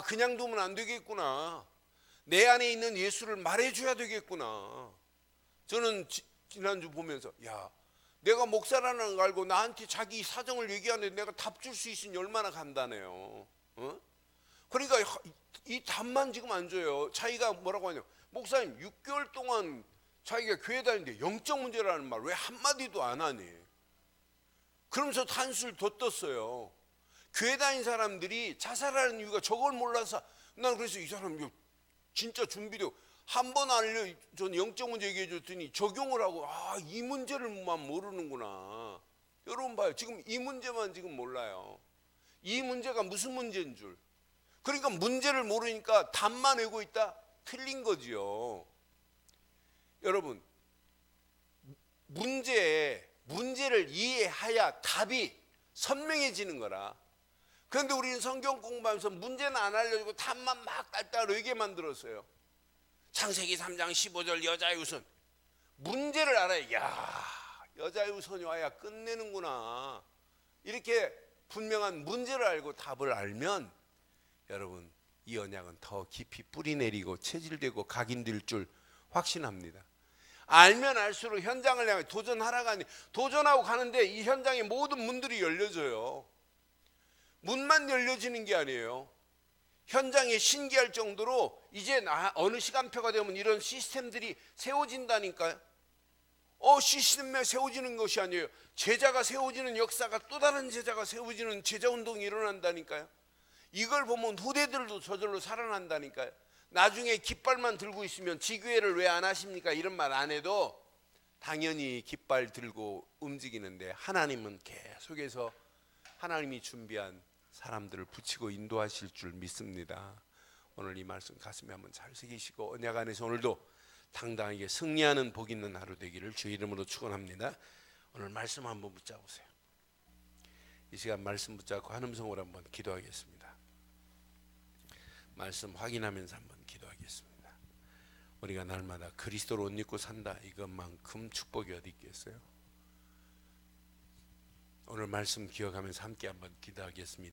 A: 그냥 두면 안 되겠구나. 내 안에 있는 예수를 말해줘야 되겠구나. 저는 지난주 보면서 내가 목사라는 걸 알고 나한테 자기 사정을 얘기하는데 내가 답 줄 수 있으니 얼마나 간단해요. 그러니까 이 답만 지금 안 줘요. 자기가 뭐라고 하냐, 목사님 6개월 동안 자기가 교회 다니는데 영적 문제라는 말 왜 한마디도 안 하니? 그러면서 한술 더 떴어요. 교회 다닌 사람들이 자살하는 이유가 저걸 몰라서. 난 그래서 이 사람 진짜 준비되고 한 번 전 영적 문제 얘기해 줬더니 적용을 하고 이 문제를만 모르는구나. 여러분 봐요. 지금 이 문제만 지금 몰라요. 이 문제가 무슨 문제인 줄. 그러니까 문제를 모르니까 답만 외고 있다? 틀린 거지요. 여러분, 문제를 이해해야 답이 선명해지는 거라. 그런데 우리는 성경 공부하면서 문제는 안 알려주고 답만 막 딸딸 외게 만들었어요. 창세기 3장 15절 여자의 우선. 문제를 알아야 여자의 우선이 와야 끝내는구나. 이렇게 분명한 문제를 알고 답을 알면 여러분, 이 언약은 더 깊이 뿌리 내리고 체질되고 각인될 줄 확신합니다. 알면 알수록 현장을 향해 도전하라가 아니, 도전하고 가는데 이 현장의 모든 문들이 열려져요. 문만 열려지는 게 아니에요. 현장에 신기할 정도로 이제 어느 시간표가 되면 이런 시스템들이 세워진다니까요. 시스템에 세워지는 것이 아니에요. 제자가 세워지는 역사가 또 다른 제자가 세워지는 제자운동이 일어난다니까요. 이걸 보면 후대들도 저절로 살아난다니까요. 나중에 깃발만 들고 있으면 지교회를 왜 안 하십니까? 이런 말 안 해도 당연히 깃발 들고 움직이는데 하나님은 계속해서 하나님이 준비한 사람들을 붙이고 인도하실 줄 믿습니다. 오늘 이 말씀 가슴에 한번 잘 새기시고 언약 안에서 오늘도 당당하게 승리하는 복 있는 하루 되기를 주의 이름으로 축원합니다. 오늘 말씀 한번 붙잡으세요. 이 시간 말씀 붙잡고 한 음성으로 한번 기도하겠습니다. 말씀 확인하면서 한번 기도하겠습니다. 우리가 날마다 그리스도로 옷 입고 산다, 이것만큼 축복이 어디 있겠어요? 오늘 말씀 기억하면서 함께 한번 기도하겠습니다.